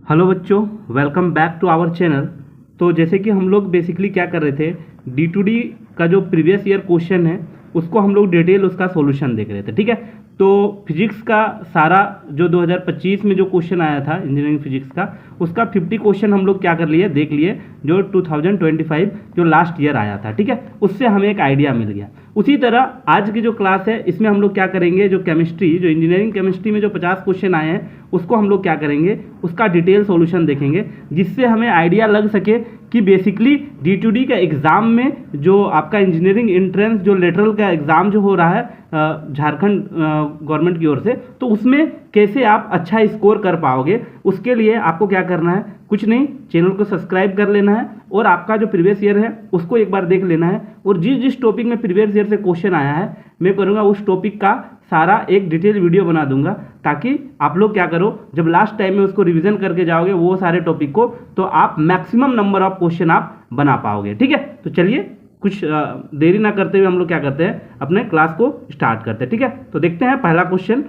Hello बच्चों, welcome back to our channel. तो जैसे कि हम लोग बेसिकली क्या कर रहे थे, डी टू डी का जो प्रीवियस ईयर क्वेश्चन है उसको हम लोग डिटेल उसका सॉल्यूशन देख रहे थे। ठीक है, तो फिजिक्स का सारा जो 2025 में जो क्वेश्चन आया था इंजीनियरिंग फिजिक्स का, उसका 50 क्वेश्चन हम लोग क्या कर लिए, देख लिए, जो 2025 जो लास्ट ईयर आया था। ठीक है, उससे हमें एक आइडिया मिल गया। उसी तरह आज की जो क्लास है इसमें हम लोग क्या करेंगे, जो केमिस्ट्री, जो इंजीनियरिंग केमिस्ट्री में जो 50 क्वेश्चन आए हैं उसको हम लोग क्या करेंगे, उसका डिटेल सॉल्यूशन देखेंगे, जिससे हमें आइडिया लग सके कि बेसिकली डी टू डी का एग्ज़ाम में जो आपका इंजीनियरिंग एंट्रेंस जो लेटरल का एग्ज़ाम जो हो रहा है झारखंड गवर्नमेंट की ओर से, तो उसमें कैसे आप अच्छा स्कोर कर पाओगे। उसके लिए आपको क्या करना है, कुछ नहीं, चैनल को सब्सक्राइब कर लेना है और आपका जो प्रीवियस ईयर है उसको एक बार देख लेना है, और जिस जिस टॉपिक में प्रीवियस ईयर से क्वेश्चन आया है मैं करूँगा उस टॉपिक का सारा एक डिटेल वीडियो बना दूंगा, ताकि आप लोग क्या करो, जब लास्ट टाइम में उसको रिवीजन करके जाओगे वो सारे टॉपिक को, तो आप मैक्सिमम नंबर ऑफ क्वेश्चन आप बना पाओगे। ठीक है, तो चलिए कुछ देरी ना करते हुए हम लोग क्या करते हैं, अपने क्लास को स्टार्ट करते हैं। ठीक है, तो देखते हैं पहला क्वेश्चन।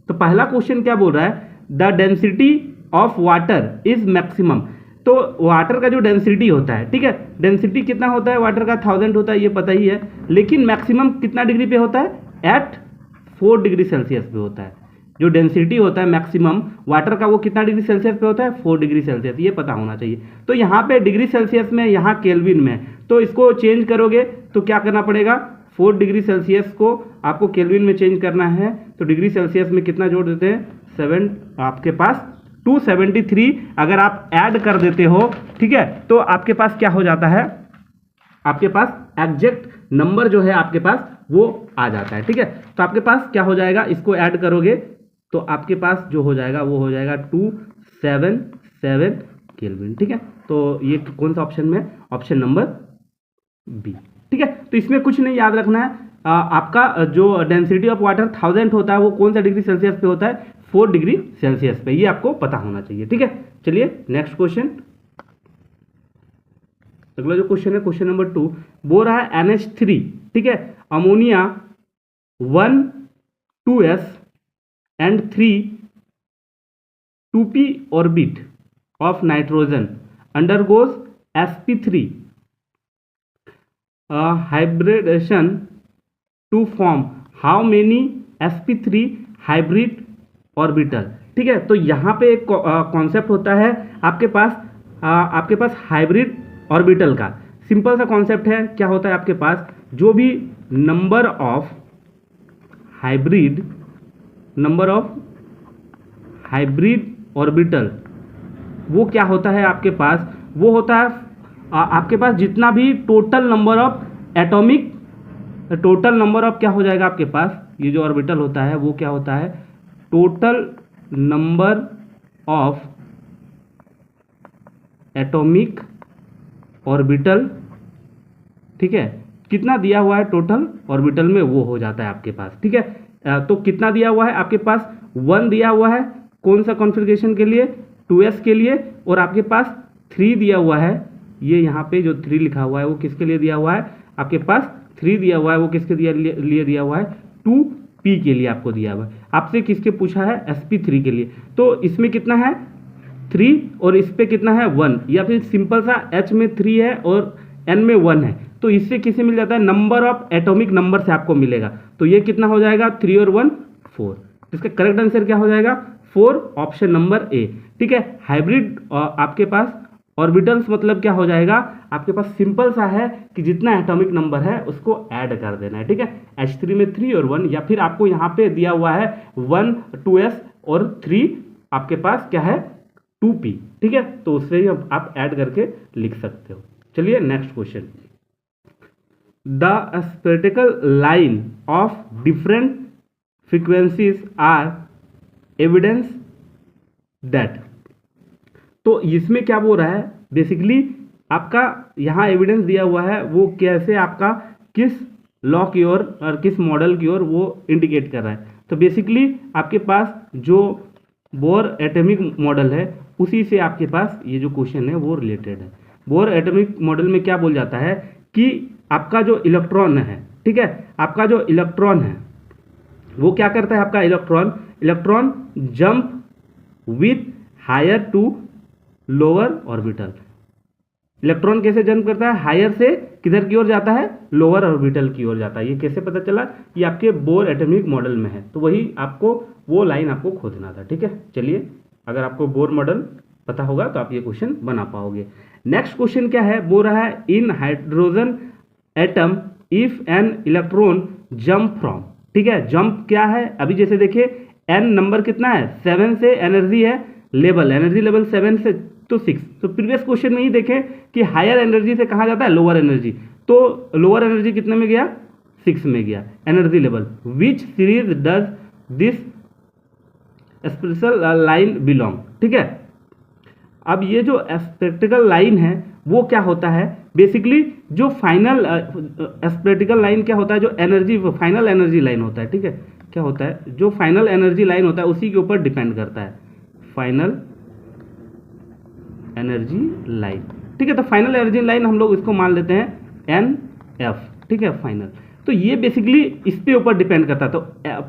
तो पहला क्वेश्चन क्या बोल रहा है, the density of water is maximum. तो वाटर का जो डेंसिटी होता है, ठीक है, डेंसिटी कितना होता है वाटर का, 1000 होता है, ये पता ही है, लेकिन मैक्सिमम कितना डिग्री पे होता है, एट 4 डिग्री सेल्सियस पे होता है। जो डेंसिटी होता है मैक्सिमम वाटर का, वो कितना डिग्री सेल्सियस पे होता है, 4 डिग्री सेल्सियस, ये पता होना चाहिए। तो यहाँ पे डिग्री सेल्सियस में, यहाँ केल्विन में, तो इसको चेंज करोगे तो क्या करना पड़ेगा, 4 डिग्री सेल्सियस को आपको केल्विन में चेंज करना है, तो डिग्री सेल्सियस में कितना जोड़ देते हैं, 7, आपके पास 273 अगर आप ऐड कर देते हो, ठीक है, तो आपके पास क्या हो जाता है, आपके पास एग्जैक्ट नंबर जो है आपके पास वो आ जाता है। ठीक है, तो आपके पास क्या हो जाएगा, इसको ऐड करोगे तो आपके पास जो हो जाएगा वो हो जाएगा 277 केल्विन। ठीक है, तो ये कौन सा ऑप्शन में, ऑप्शन नंबर बी। ठीक है, तो इसमें कुछ नहीं याद रखना है, आपका जो डेंसिटी ऑफ वाटर 1000 होता है वो कौन सा डिग्री सेल्सियस पे होता है, 4 डिग्री सेल्सियस पे, ये आपको पता होना चाहिए। ठीक है, चलिए नेक्स्ट क्वेश्चन। अगला जो क्वेश्चन है क्वेश्चन नंबर 2, बोल रहा है NH3, ठीक है, ammonia 1 2s and 3 2p orbit of nitrogen undergoes sp3 hybridisation to form how many sp3 hybrid orbital. ठीक है, तो यहाँ पे एक कॉन्सेप्ट होता है आपके पास हाइब्रिड ऑर्बिटल का। सिंपल सा कॉन्सेप्ट है, क्या होता है आपके पास, जो भी नंबर ऑफ हाइब्रिड ऑर्बिटल वो क्या होता है आपके पास, वो होता है आपके पास जितना भी टोटल नंबर ऑफ क्या हो जाएगा आपके पास, ये जो ऑर्बिटल होता है वो क्या होता है, total number of atomic orbital. ठीक है, कितना दिया हुआ है टोटल ऑर्बिटल में वो हो जाता है आपके पास। ठीक है, तो कितना दिया हुआ है आपके पास, 1 दिया हुआ है, कौन सा कॉन्फ़िगरेशन के लिए, 2s के लिए, और आपके पास 3 दिया हुआ है, ये यहाँ पे जो 3 लिखा हुआ है वो किसके लिए दिया हुआ है, आपके पास 3 दिया हुआ है वो किसके लिए दिया हुआ है, 2p के लिए आपको दिया हुआ है। आपसे किसके पूछा है, sp3 के लिए, तो इसमें कितना है 3 और इस पे कितना है 1, या फिर सिंपल सा h में 3 है और n में 1 है, तो इससे किसे मिल जाता है, नंबर ऑफ एटॉमिक नंबर से आपको मिलेगा, तो ये कितना हो जाएगा, 3 और 1 4। इसका करेक्ट आंसर क्या हो जाएगा, 4, ऑप्शन नंबर ए। ठीक है, हाइब्रिड आपके पास ऑर्बिटल्स मतलब क्या हो जाएगा, आपके पास सिंपल सा है कि जितना एटॉमिक नंबर है उसको ऐड कर देना है। ठीक है, H3 में 3 और 1, या फिर आपको यहाँ पे दिया हुआ है 1 2s और 3 आपके पास क्या है 2p। ठीक है, तो उससे ही आप ऐड करके लिख सकते हो। चलिए next question, the spectral line of different frequencies are evidence that. तो इसमें क्या बोल रहा है, बेसिकली आपका यहाँ एविडेंस दिया हुआ है, वो कैसे आपका किस लॉ की ओर और किस मॉडल की ओर वो इंडिकेट कर रहा है। तो बेसिकली आपके पास जो बोर एटॉमिक मॉडल है उसी से आपके पास ये जो क्वेश्चन है वो रिलेटेड है। बोर एटॉमिक मॉडल में क्या बोल जाता है कि आपका जो इलेक्ट्रॉन है, ठीक है, आपका जो इलेक्ट्रॉन है वो क्या करता है, आपका electron jump with higher to lower orbital. Electron कैसे जंप करता है, हायर से किधर की ओर जाता है, लोअर ऑर्बिटल की ओर जाता है। ये कैसे पता चला, ये आपके बोर एटॉमिक मॉडल में है, तो वही आपको वो लाइन आपको खोजना था। ठीक है, चलिए अगर आपको बोर मॉडल पता होगा तो आप ये क्वेश्चन बना पाओगे। नेक्स्ट क्वेश्चन क्या है, वो रहा है in hydrogen atom if an electron jump from. ठीक है, जंप क्या है, अभी जैसे देखिए एन नंबर कितना है, 7 से एनर्जी है लेवल, एनर्जी लेवल 7 से तो 6। तो प्रीवियस क्वेश्चन में ही देखें कि हायर एनर्जी से कहाँ जाता है, लोअर एनर्जी, तो लोअर एनर्जी कितने में गया, 6 में गया energy level. Which series does this spectral line belong. ठीक है, अब ये जो स्पेक्ट्रल लाइन है वो क्या होता है, बेसिकली जो फाइनल स्पेक्ट्रल लाइन क्या होता है, जो एनर्जी फाइनल एनर्जी लाइन होता है। ठीक है, क्या होता है, जो फाइनल एनर्जी लाइन होता है उसी के ऊपर डिपेंड करता है, फाइनल एनर्जी लाइन। ठीक है, तो फाइनल एनर्जी लाइन हम लोग इसको मान लेते हैं एन एफ। ठीक है, फाइनल, तो ये बेसिकली इस पे ऊपर डिपेंड करता है। तो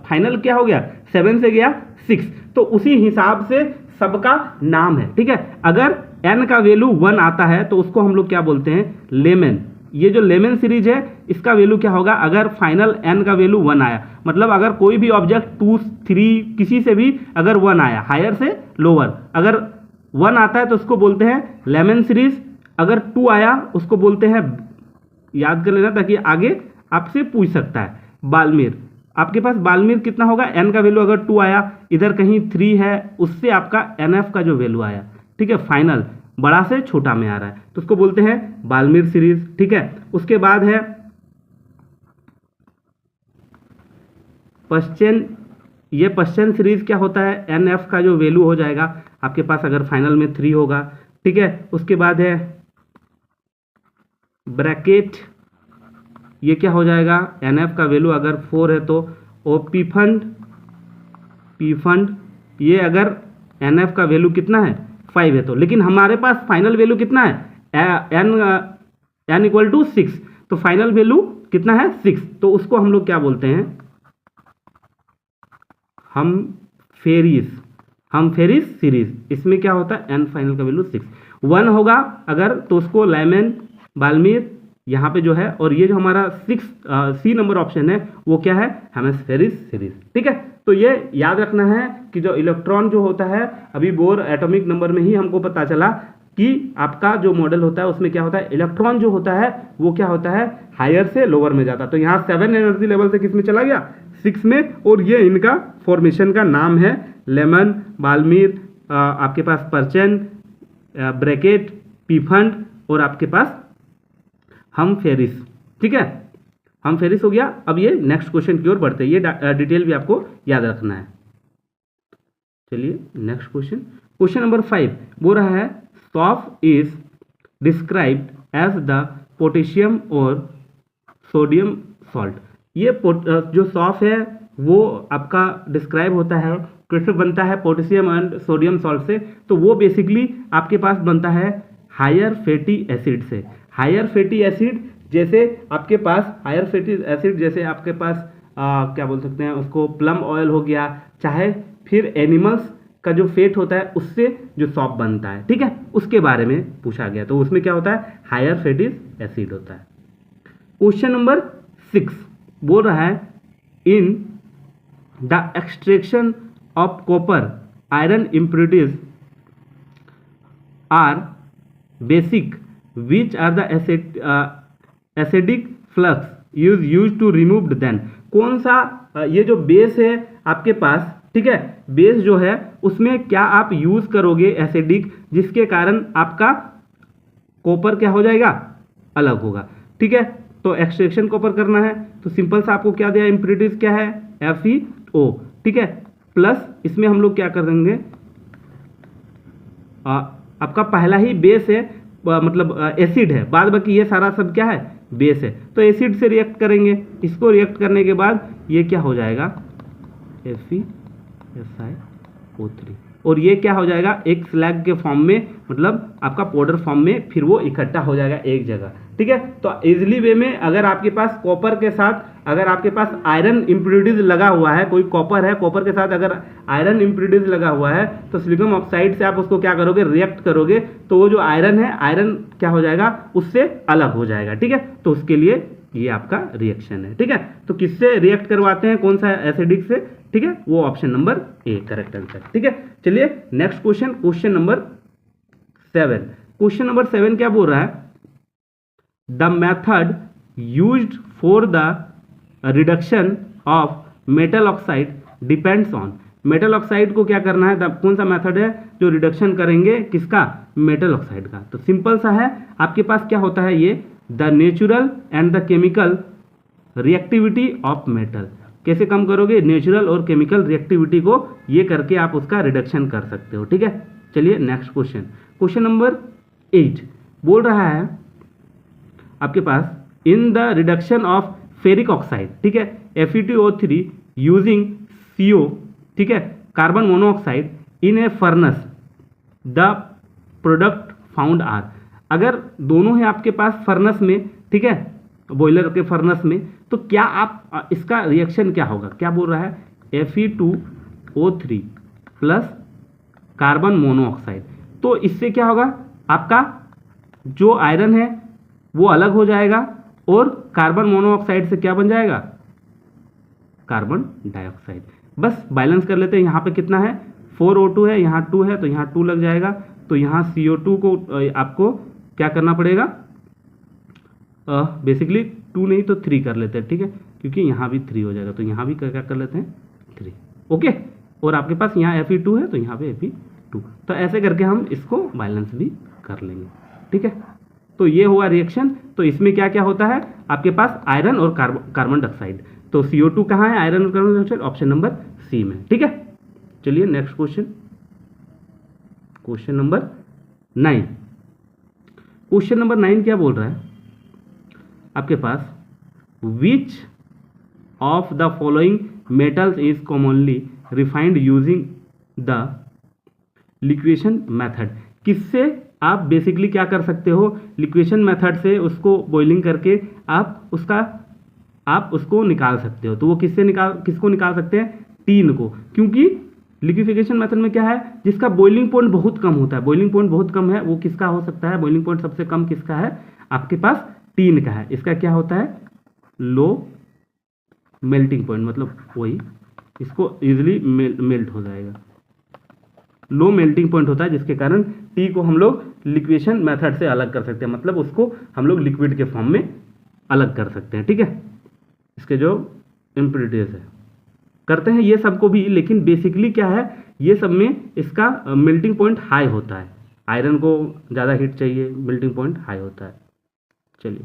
फाइनल क्या हो गया, 7 से गया 6, तो उसी हिसाब से सबका नाम है। ठीक है, अगर एन का वैल्यू 1 आता है तो उसको हम लोग क्या बोलते हैं, लेमन। ये जो लेमन सीरीज है इसका वैल्यू क्या होगा, अगर फाइनल एन का वैल्यू 1 आया, मतलब अगर कोई भी ऑब्जेक्ट 2, 3 किसी से भी अगर 1 आया, हायर से लोअर अगर 1 आता है तो उसको बोलते हैं लेमन सीरीज। अगर 2 आया उसको बोलते हैं, याद कर लेना ताकि आगे आपसे पूछ सकता है, बाल्मीर। आपके पास बाल्मीर कितना होगा, एन का वैल्यू अगर 2 आया, इधर कहीं 3 है, उससे आपका एन एफ का जो वैल्यू आया, ठीक है, फाइनल बड़ा से छोटा में आ रहा है तो उसको बोलते हैं बाल्मीर सीरीज। ठीक है, उसके बाद है पश्चिम। ये पश्चिम सीरीज क्या होता है, एन एफ का जो वैल्यू हो जाएगा आपके पास अगर फाइनल में 3 होगा। ठीक है, उसके बाद है ब्रैकेट, ये क्या हो जाएगा, एन एफ का वैल्यू अगर 4 है तो, और पी फंड ये अगर एन एफ का वैल्यू कितना है 5 है तो, लेकिन हमारे पास फाइनल वैल्यू कितना है, एन इक्वल टू 6, तो फाइनल वैल्यू कितना है 6, तो उसको हम लोग क्या बोलते हैं, हम फेरिस सीरीज। इसमें क्या होता है, एन फाइनल का वैल्यू 6, 1 होगा अगर तो उसको लेमन बाल्मीर यहाँ पे जो है, और ये जो हमारा 6 नंबर ऑप्शन है वो क्या है, हेमिस्फेरिस सीरीज। ठीक है, तो ये याद रखना है कि जो इलेक्ट्रॉन जो होता है, अभी बोर एटॉमिक नंबर में ही हमको पता चला कि आपका जो मॉडल होता है उसमें क्या होता है, इलेक्ट्रॉन जो होता है वो क्या होता है, हायर से लोअर में जाता है। तो यहाँ 7 एनर्जी लेवल से किस में चला गया, 6 में, और ये इनका फॉर्मेशन का नाम है लेमन बाल्मीर, आपके पास पर्चन, ब्रैकेट, पीफंड, और आपके पास हम फेरिस। ठीक है, हम फेरिस हो गया। अब ये नेक्स्ट क्वेश्चन की ओर बढ़ते हैं, ये डिटेल भी आपको याद रखना है। चलिए नेक्स्ट क्वेश्चन, क्वेश्चन नंबर 5 वो रहा है, soap is described as the potassium और सोडियम सॉल्ट। ये जो सॉफ है वो आपका डिस्क्राइब होता है, कैसे बनता है, पोटेशियम एंड सोडियम सॉल्ट से। तो वो बेसिकली आपके पास बनता है हायर फैटी एसिड से। हायर फैटी एसिड जैसे आपके पास, हायर फैटी एसिड जैसे आपके पास क्या बोल सकते हैं उसको, प्लम ऑयल हो गया, चाहे फिर एनिमल्स का जो फेट होता है उससे जो सॉप बनता है। ठीक है, उसके बारे में पूछा गया, तो उसमें क्या होता है, हायर फैटी एसिड होता है। क्वेश्चन नंबर 6 बोल रहा है, in the extraction of copper iron impurities are basic, which are the acidic flux used to remove them। कौन सा ये जो बेस है आपके पास, ठीक है, बेस जो है उसमें क्या आप यूज करोगे एसिडिक, जिसके कारण आपका कॉपर क्या हो जाएगा, अलग होगा। ठीक है, तो एक्सट्रैक्शन कॉपर करना है तो सिंपल सा आपको क्या दिया, इम्प्योरिटीज क्या है, FeO। ठीक है, प्लस इसमें हम लोग क्या कर देंगे, आपका पहला ही बेस है, मतलब एसिड है, बाद बाकी ये सारा सब क्या है, बेस है, तो एसिड से रिएक्ट करेंगे। इसको रिएक्ट करने के बाद ये क्या हो जाएगा, FeSiO3। और ये क्या हो जाएगा, एक स्लैग के फॉर्म में, मतलब आपका पाउडर फॉर्म में फिर वो इकट्ठा हो जाएगा एक जगह। ठीक है, तो इजिली वे में अगर आपके पास कॉपर के साथ अगर आपके पास आयरन इम्प्योरिटीज लगा हुआ है, कोई कॉपर है, कॉपर के साथ अगर आयरन इम्प्योरिटीज लगा हुआ है, तो सिलिकॉन ऑक्साइड से आप उसको क्या करोगे, रिएक्ट करोगे, तो वो जो आयरन है, आयरन क्या हो जाएगा, उससे अलग हो जाएगा। ठीक है, तो उसके लिए ये आपका रिएक्शन है। ठीक है, तो किससे रिएक्ट करवाते हैं, कौन सा एसिडिक से, ठीक है, वो option number A correct answer. ठीक है, चलिए next question, question number 7। Question number 7 क्या बोल रहा है, the method used for the reduction of metal oxide depends on. Metal oxide को क्या करना है, कौन सा मेथड है जो रिडक्शन करेंगे किसका, मेटल ऑक्साइड का। तो सिंपल सा है, आपके पास क्या होता है, ये the natural and the chemical reactivity of metal. कैसे कम करोगे, नेचुरल और केमिकल रिएक्टिविटी को ये करके आप उसका रिडक्शन कर सकते हो। ठीक है, चलिए नेक्स्ट क्वेश्चन, क्वेश्चन नंबर 8 बोल रहा है आपके पास, in the reduction of ferric oxide, ठीक है, FeTO3 यूजिंग CO, ठीक है, carbon monoxide in a furnace, the product found are. अगर दोनों है आपके पास फर्नेस में, ठीक है, बॉयलर के फर्नेस में, तो क्या आप इसका रिएक्शन क्या होगा, क्या बोल रहा है, Fe2O3 प्लस कार्बन मोनोऑक्साइड। तो इससे क्या होगा, आपका जो आयरन है वो अलग हो जाएगा और कार्बन मोनोऑक्साइड से क्या बन जाएगा, कार्बन डाइऑक्साइड। बस बैलेंस कर लेते हैं, यहाँ पे कितना है, 4O2 है, यहाँ 2 है, तो यहाँ 2 लग जाएगा, तो यहाँ CO2 को आपको क्या करना पड़ेगा, बेसिकली 2 नहीं तो 3 कर लेते हैं। ठीक है, क्योंकि यहाँ भी 3 हो जाएगा, तो यहाँ भी क्या कर लेते हैं, 3। ओके, और आपके पास यहाँ Fe2 है, तो यहाँ पे Fe2, तो ऐसे करके हम इसको बैलेंस भी कर लेंगे। ठीक है, तो ये हुआ रिएक्शन। तो इसमें क्या क्या होता है, आपके पास आयरन और कार्बन डाइऑक्साइड। तो CO2 कहाँ है, आयरन और carbon dioxide, option number C में। ठीक है, चलिए next question, question number 9। Question number 9 क्या बोल रहा है आपके पास, which of the following metals is commonly refined using the liquation method. किससे आप बेसिकली क्या कर सकते हो, लिक्वेशन मेथड से उसको बॉइलिंग करके आप उसको निकाल सकते हो। तो वो किसको निकाल सकते हैं, टीन को, क्योंकि लिक्विफिकेशन मेथड में क्या है, जिसका बॉइलिंग पॉइंट बहुत कम होता है, बॉइलिंग पॉइंट बहुत कम है, वो किसका हो सकता है, बॉइलिंग पॉइंट सबसे कम किसका है, आपके पास टीन का है। इसका क्या होता है, लो मेल्टिंग पॉइंट, मतलब वही इसको इजिली मेल्ट हो जाएगा, लो मेल्टिंग पॉइंट होता है, जिसके कारण टी को हम लोग लिक्वेशन मेथड से अलग कर सकते हैं, मतलब उसको हम लोग लिक्विड के फॉर्म में अलग कर सकते हैं। ठीक है, इसके जो इम्प्योरिटीज है करते हैं ये सबको भी, लेकिन बेसिकली क्या है, ये सब में इसका मेल्टिंग पॉइंट हाई होता है, आयरन को ज़्यादा हीट चाहिए, मेल्टिंग पॉइंट हाई होता है। चलिए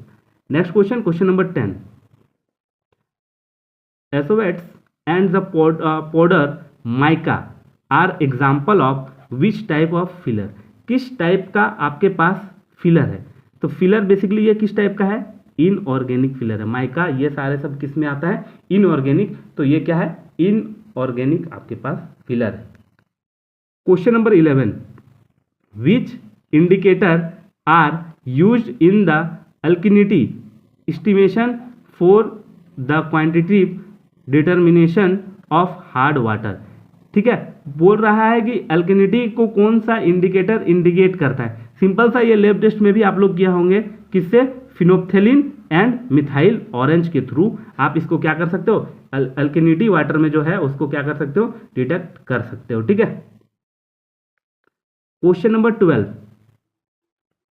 next question, question number 10। Asbestos and the powder mica are example of which type of filler. किस टाइप का आपके पास फिलर है, तो फिलर बेसिकली ये किस टाइप का है, इनऑर्गेनिक फिलर है। माइका ये सारे सब किस में आता है, इनऑर्गेनिक, तो ये क्या है, इनऑर्गेनिक आपके पास फिलर है। Question number 11, which indicator are used in the alkalinity estimation for the quantitative determination of hard water. ठीक है, बोल रहा है कि अल्किनिटी को कौन सा इंडिकेटर इंडिकेट करता है। सिंपल सा, ये लैब टेस्ट में भी आप लोग किया होंगे, किससे, फिनोप्थेलिन एंड मिथाइल ऑरेंज के थ्रू आप इसको क्या कर सकते हो, अल्किनिटी वाटर में जो है उसको क्या कर सकते हो, डिटेक्ट कर सकते हो। ठीक है, question number 12,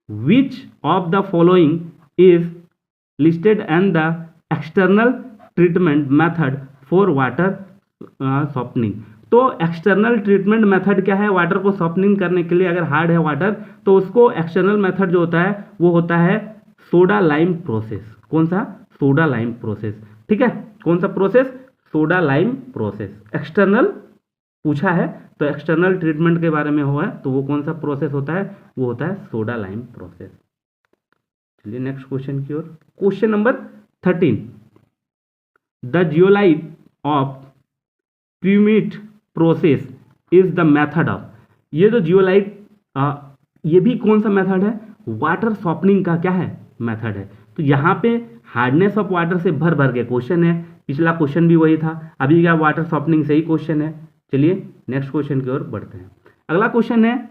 which of the following is listed and the external treatment method for water softening. तो एक्सटर्नल ट्रीटमेंट मेथड क्या है, वाटर को सॉफ्टनिंग करने के लिए, अगर हार्ड है वाटर तो उसको एक्सटर्नल मेथड जो होता है वो होता है सोडा लाइम प्रोसेस। कौन सा, सोडा लाइम प्रोसेस। ठीक है, कौन सा process, soda lime process. External पूछा है तो एक्सटर्नल ट्रीटमेंट के बारे में हुआ है, तो वो कौन सा प्रोसेस होता है, वो होता है सोडा लाइम प्रोसेस। चलिए नेक्स्ट क्वेश्चन की ओर, question number 13, the zeolite of permutit process is the method of. ये जो जियोलाइट ये भी कौन सा मेथड है, वाटर सॉफ्टनिंग का क्या है मेथड है। तो यहाँ पे हार्डनेस ऑफ वाटर से भर भर के क्वेश्चन है, पिछला क्वेश्चन भी वही था, अभी क्या वाटर सॉफ्टनिंग से ही क्वेश्चन है। चलिए नेक्स्ट क्वेश्चन की ओर बढ़ते हैं। अगला क्वेश्चन है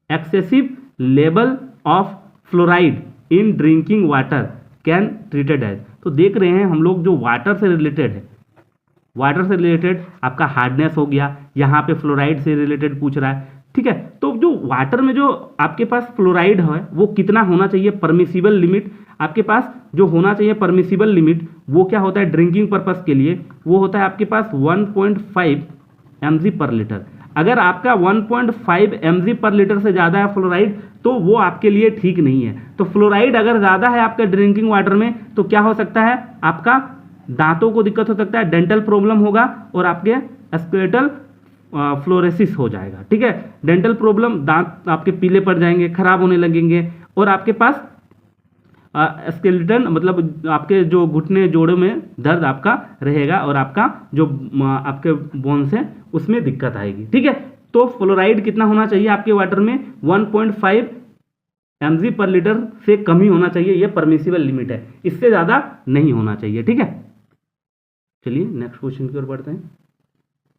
excessive level of fluoride in drinking water can treated as. तो देख रहे हैं हम लोग जो वाटर से रिलेटेड है, वाटर से रिलेटेड आपका हार्डनेस हो गया, यहाँ पे फ्लोराइड से रिलेटेड पूछ रहा है, ठीक है। तो जो वाटर में जो आपके पास फ्लोराइड है वो कितना होना चाहिए, परमिसिबल लिमिट आपके पास जो होना चाहिए परमिसिबल लिमिट, वो क्या होता है ड्रिंकिंग पर्पस के लिए, वो होता है आपके पास 1.5 mg पर लीटर। अगर आपका 1.5 mg पर लीटर से ज़्यादा है फ्लोराइड तो वो आपके लिए ठीक नहीं है। तो फ्लोराइड अगर ज़्यादा है आपके ड्रिंकिंग वाटर में तो क्या हो सकता है, आपका दांतों को दिक्कत हो सकता है, डेंटल प्रॉब्लम होगा और आपके स्केलेटल फ्लोरेसिस हो जाएगा, ठीक है। डेंटल प्रॉब्लम, दांत आपके पीले पड़ जाएंगे, खराब होने लगेंगे और आपके पास स्केलेटन मतलब आपके जो घुटने जोड़ों में दर्द आपका रहेगा और आपका जो आपके बोन्स है उसमें दिक्कत आएगी, ठीक है। तो फ्लोराइड कितना होना चाहिए आपके वाटर में 1.5 mg पर लीटर से कम ही होना चाहिए, ये परमिसिबल लिमिट है, इससे ज़्यादा नहीं होना चाहिए, ठीक है। चलिए नेक्स्ट क्वेश्चन की ओर बढ़ते हैं।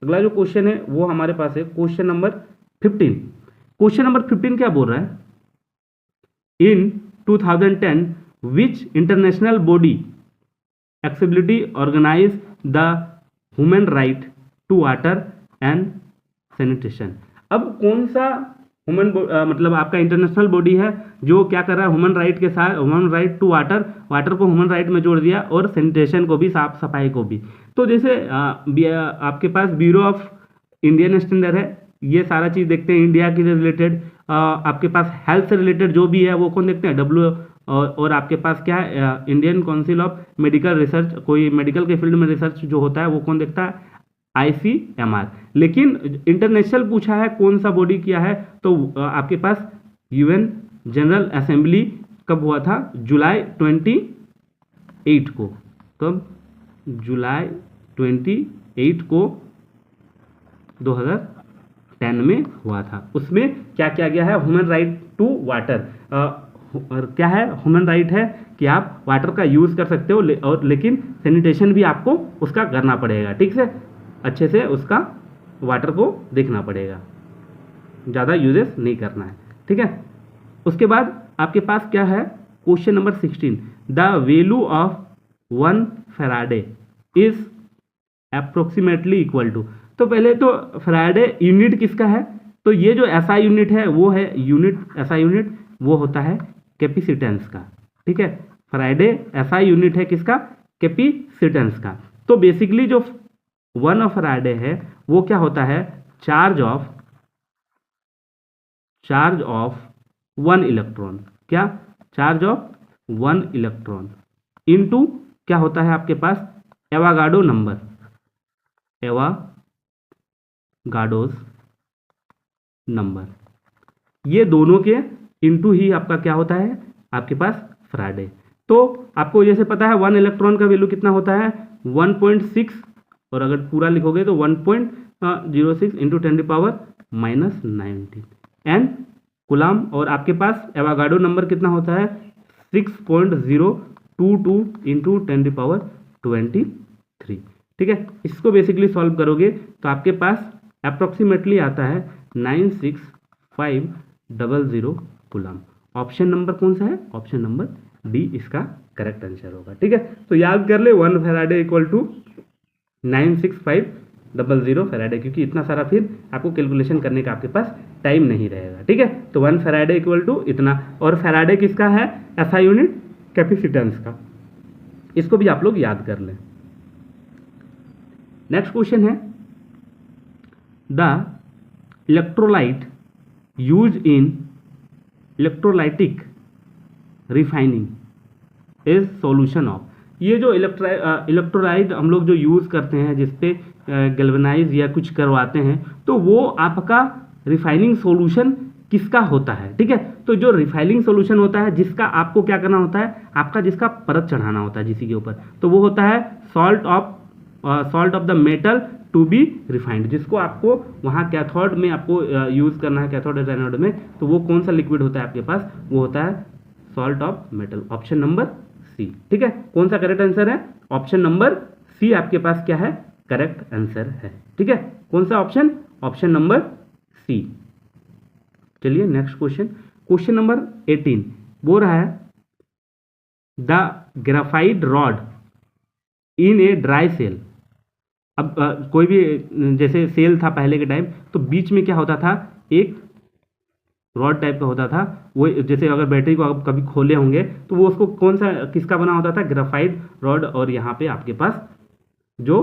अगला जो क्वेश्चन है वो हमारे पास है क्वेश्चन नंबर 15। क्वेश्चन नंबर 15 क्या बोल रहा है, in 2010 which international body accessibility organise the human right to water and sanitation. अब कौन सा ह्यूमन मतलब आपका इंटरनेशनल बॉडी है जो क्या कर रहा है, ह्यूमन राइट के साथ, human right to water, water को ह्यूमन राइट में जोड़ दिया और सैनिटेशन को भी, साफ सफाई को भी। तो जैसे आपके पास ब्यूरो ऑफ इंडियन स्टैंडर्ड है, ये सारा चीज़ देखते हैं इंडिया के रिलेटेड। आपके पास हेल्थ से रिलेटेड जो भी है वो कौन देखते हैं, डब्ल्यू और आपके पास क्या है Indian council of medical research, कोई मेडिकल के फील्ड में रिसर्च जो होता है वो कौन देखता है, ICMR। लेकिन इंटरनेशनल पूछा है कौन सा बॉडी किया है, तो आपके पास UN जनरल असेंबली कब हुआ था, जुलाई 28 को, कब, जुलाई 28 को 2010 में हुआ था। उसमें क्या किया गया है, ह्यूमन राइट टू वाटर, और क्या है, ह्यूमन राइट है कि आप वाटर का यूज़ कर सकते हो और लेकिन सैनिटेशन भी आपको उसका करना पड़ेगा, ठीक से, अच्छे से उसका वाटर को देखना पड़ेगा, ज़्यादा यूजेस नहीं करना है, ठीक है। उसके बाद आपके पास क्या है question number 16, the value of 1 faraday is approximately equal to. तो पहले तो फैराडे यूनिट किसका है, तो ये जो SI यूनिट है वो है यूनिट, SI यूनिट वो होता है कैपेसिटेंस का, ठीक है। फैराडे SI यूनिट है किसका, कैपेसिटेंस का। तो बेसिकली जो 1 ऑफ फैराडे है वो क्या होता है, चार्ज ऑफ 1 इलेक्ट्रॉन, क्या, चार्ज ऑफ 1 इलेक्ट्रॉन इनटू क्या होता है आपके पास, एवागाडो नंबर, एवागाडोज नंबर, ये दोनों के इनटू ही आपका क्या होता है आपके पास फैराडे। तो आपको जैसे पता है 1 इलेक्ट्रॉन का वैल्यू कितना होता है 1.6, और अगर पूरा लिखोगे तो 1.06 इंटू 10⁻⁻⁹ एंड कूलम, और आपके पास एवागाडो नंबर कितना होता है 6.022 इंटू 10⁻23, ठीक है। इसको बेसिकली सॉल्व करोगे तो आपके पास अप्रोक्सीमेटली आता है 96500 कूलम। ऑप्शन नंबर कौन सा है, ऑप्शन नंबर डी इसका करेक्ट आंसर होगा, ठीक है। तो याद कर ले 1 फैराडे इक्वल टू 96500 फैराडे, क्योंकि इतना सारा फिर आपको कैलकुलेशन करने का आपके पास टाइम नहीं रहेगा, ठीक है। तो 1 फैराडे इक्वल टू इतना, और फैराडे किसका है, SI यूनिट कैपेसिटेंस का, इसको भी आप लोग याद कर लें। नेक्स्ट क्वेश्चन है, the electrolyte use in electrolytic refining is solution of. ये जो इलेक्ट्रोलाइट हम लोग जो यूज़ करते हैं जिसपे गैल्वेनाइज या कुछ करवाते हैं, तो वो आपका रिफाइनिंग सॉल्यूशन किसका होता है, ठीक है। तो जो रिफाइनिंग सॉल्यूशन होता है जिसका आपको क्या करना होता है, आपका जिसका परत चढ़ाना होता है जिसी के ऊपर, तो वो होता है salt of the metal to be refined, जिसको आपको वहाँ कैथोड में आपको यूज़ करना है, कैथोड और एनोड में, तो वो कौन सा लिक्विड होता है आपके पास, वो होता है salt of metal, option number C. ठीक है, कौन सा करेक्ट आंसर है, ऑप्शन नंबर सी आपके पास क्या है, करेक्ट आंसर है। ठीक है, कौन सा ऑप्शन, ऑप्शन नंबर सी। चलिए नेक्स्ट क्वेश्चन, क्वेश्चन नंबर 18 बोल रहा है the graphite rod in a dry cell. अब कोई भी जैसे सेल था पहले के टाइम, तो बीच में क्या होता था, एक रॉड टाइप का होता था, वो जैसे अगर बैटरी को आप कभी खोले होंगे तो वो उसको कौन सा किसका बना होता था, ग्राफाइट रॉड, और यहाँ पे आपके पास जो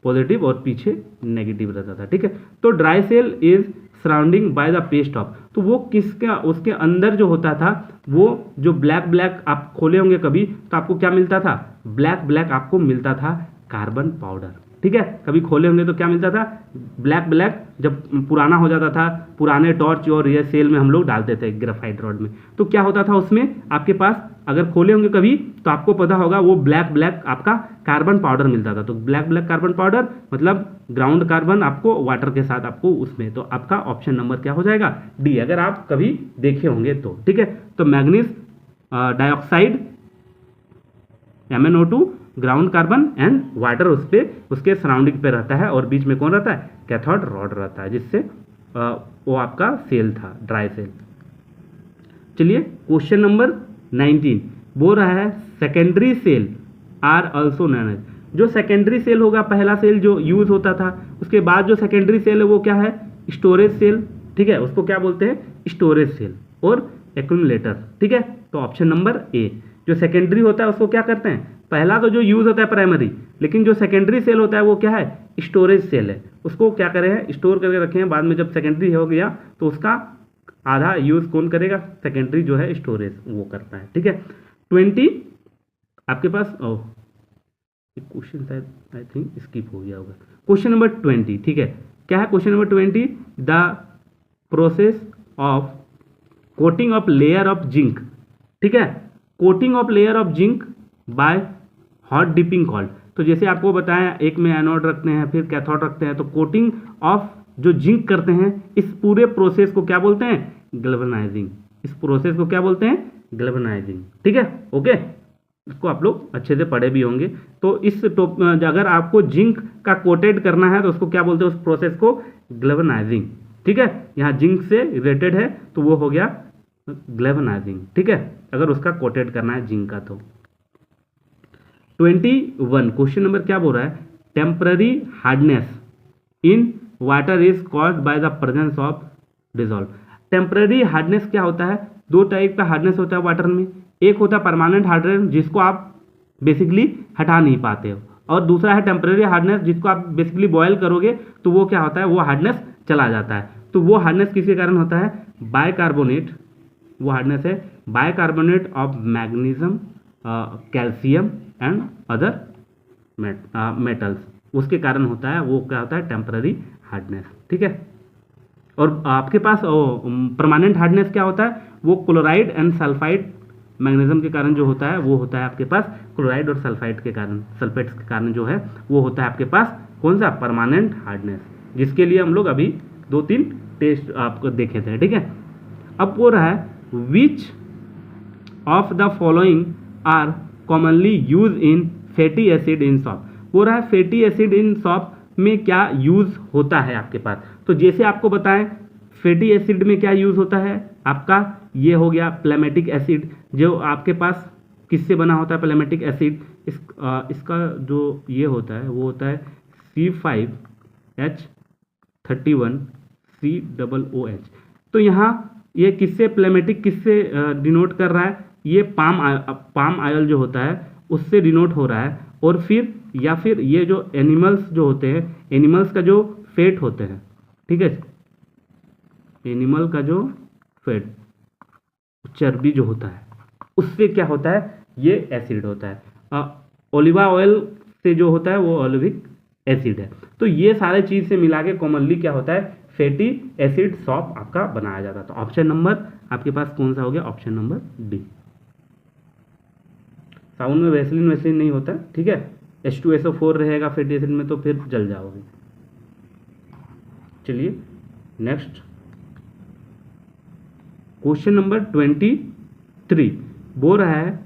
पॉजिटिव और पीछे नेगेटिव रहता था। ठीक है, तो dry cell is surrounding by the paste of, तो वो किसका, उसके अंदर जो होता था वो जो ब्लैक ब्लैक आप खोले होंगे कभी, तो आपको क्या मिलता था, ब्लैक ब्लैक आपको मिलता था कार्बन पाउडर। ठीक है, कभी खोले होंगे तो क्या मिलता था, ब्लैक ब्लैक, जब पुराना हो जाता था, पुराने टॉर्च और ये सेल में हम लोग डालते थे ग्राफाइट रॉड में, तो क्या होता था उसमें आपके पास, अगर खोले होंगे कभी तो आपको पता होगा वो ब्लैक ब्लैक आपका कार्बन पाउडर मिलता था। तो ब्लैक ब्लैक कार्बन पाउडर मतलब ग्राउंड कार्बन आपको वाटर के साथ आपको उसमें, तो आपका ऑप्शन नंबर क्या हो जाएगा, डी, अगर आप कभी देखे होंगे तो। ठीक है, तो manganese dioxide MnO2 ground carbon and water उस पे उसके सराउंडिंग पे रहता है, और बीच में कौन रहता है, कैथोड रॉड रहता है, जिससे वो आपका सेल था, ड्राई सेल। चलिए क्वेश्चन नंबर 19 बोल रहा है secondary cell are also known as, जो सेकेंडरी सेल होगा, पहला सेल जो यूज होता था, उसके बाद जो सेकेंडरी सेल है वो क्या है, स्टोरेज सेल। ठीक है, उसको क्या बोलते हैं, स्टोरेज सेल और एक्यूमुलेटर। ठीक है, तो ऑप्शन नंबर ए, जो सेकेंडरी होता है उसको क्या करते हैं, पहला तो जो यूज होता है प्राइमरी, लेकिन जो सेकेंडरी सेल होता है वो क्या है, स्टोरेज सेल है, उसको क्या करे हैं, स्टोर करके रखे हैं, बाद में जब सेकेंडरी हो गया तो उसका आधा यूज कौन करेगा, सेकेंडरी जो है स्टोरेज वो करता है। ठीक है, 20 आपके पास, ओह क्वेश्चन शायद आई थिंक स्किप हो गया होगा, क्वेश्चन नंबर 20। ठीक है, क्या है question number 20, the process of coating of layer of zinc. ठीक है, coating of layer of zinc by hot dipping called, तो जैसे आपको बताया एक में एनोड रखते हैं फिर कैथोड रखते हैं, तो कोटिंग ऑफ जो जिंक करते हैं इस पूरे प्रोसेस को क्या बोलते हैं, गैल्वेनाइजिंग, इस प्रोसेस को क्या बोलते हैं, गैल्वेनाइजिंग। ठीक है, ओके, इसको आप लोग अच्छे से पढ़े भी होंगे। तो इस अगर आपको जिंक का कोटेड करना है तो उसको क्या बोलते हैं, उस प्रोसेस को गैल्वेनाइजिंग। ठीक है, यहाँ जिंक से रिलेटेड है तो वो हो गया गैल्वेनाइजिंग। ठीक है, अगर उसका कोटेड करना है जिंक का तो। 21 क्वेश्चन नंबर क्या बोल रहा है, temporary hardness in water is caused by the presence of dissolve. Temporary hardness क्या होता है, दो टाइप का हार्डनेस होता है वाटर में, एक होता है परमानेंट हार्डनेस जिसको आप बेसिकली हटा नहीं पाते हो, और दूसरा है टेम्पररी हार्डनेस जिसको आप बेसिकली बॉयल करोगे तो वो क्या होता है, वो हार्डनेस चला जाता है। तो वो हार्डनेस किसके कारण होता है, बाइकार्बोनेट, वो हार्डनेस है bicarbonate of magnesium, calcium and other metals, उसके कारण होता है, वो क्या होता है, टेम्पररी हार्डनेस। ठीक है, और आपके पास परमानेंट हार्डनेस क्या होता है, वो क्लोराइड एंड सल्फाइड मैग्नीशियम के कारण जो होता है वो होता है आपके पास, क्लोराइड और सल्फाइड के कारण, सल्फेट्स के कारण जो है वो होता है आपके पास कौन सा, परमानेंट हार्डनेस, जिसके लिए हम लोग अभी 2-3 टेस्ट आपको देखे थे। ठीक है, अब वो रहा है which of the following are commonly use in fatty acid in soap, वो रहा है फैटी एसिड इन सॉप में क्या यूज होता है आपके पास। तो जैसे आपको बताएं फैटी एसिड में क्या यूज होता है आपका, ये हो गया प्लेमेटिक एसिड, जो आपके पास किससे बना होता है प्लेमेटिक एसिड, इसका जो ये होता है वो होता है C5H31COOH। तो यहाँ ये किससे प्लेमेटिक किससे डिनोट कर रहा है, ये पाम ऑयल जो होता है उससे डिनोट हो रहा है, और फिर या फिर ये जो एनिमल्स जो होते हैं, एनिमल्स का जो फैट होते हैं, ठीक है, एनिमल का जो फैट चर्बी जो होता है उससे क्या होता है, ये एसिड होता है। ओलिवा ऑयल से जो होता है वो ओलिविक एसिड है। तो ये सारे चीज से मिला के कॉमनली क्या होता है, फैटी एसिड सॉप आपका बनाया जाता है। तो ऑप्शन नंबर आपके पास कौन सा हो गया, ऑप्शन नंबर डी। साउंड में वैसलीन नहीं होता, ठीक है, H2SO4 रहेगा फैटी एसिड में तो फिर जल जाओगे। चलिए नेक्स्ट क्वेश्चन नंबर 23 बोल रहा है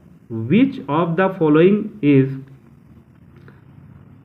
which of the following is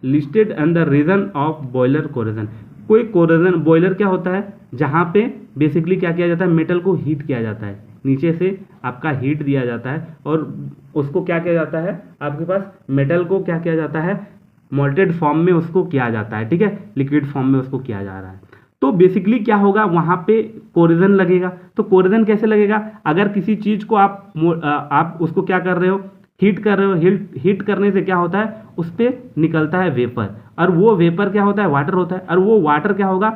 listed and the reason of boiler corrosion. कोई कोरोजन, बॉयलर क्या होता है, जहाँ पे बेसिकली क्या किया जाता है, मेटल को हीट किया जाता है, नीचे से आपका हीट दिया जाता है और उसको क्या किया जाता है, आपके पास मेटल को क्या किया जाता है, मोल्टेड फॉर्म में उसको किया जाता है, ठीक है, लिक्विड फॉर्म में उसको किया जा रहा है। तो बेसिकली क्या होगा, वहाँ पे कोरोजन लगेगा। तो कोरोजन कैसे लगेगा, अगर किसी चीज़ को आप उसको क्या कर रहे हो, हीट कर रहे हो, हीट करने से क्या होता है, उस पर निकलता है वेपर, और वो वेपर क्या होता है, वाटर होता है, और वो वाटर क्या होगा,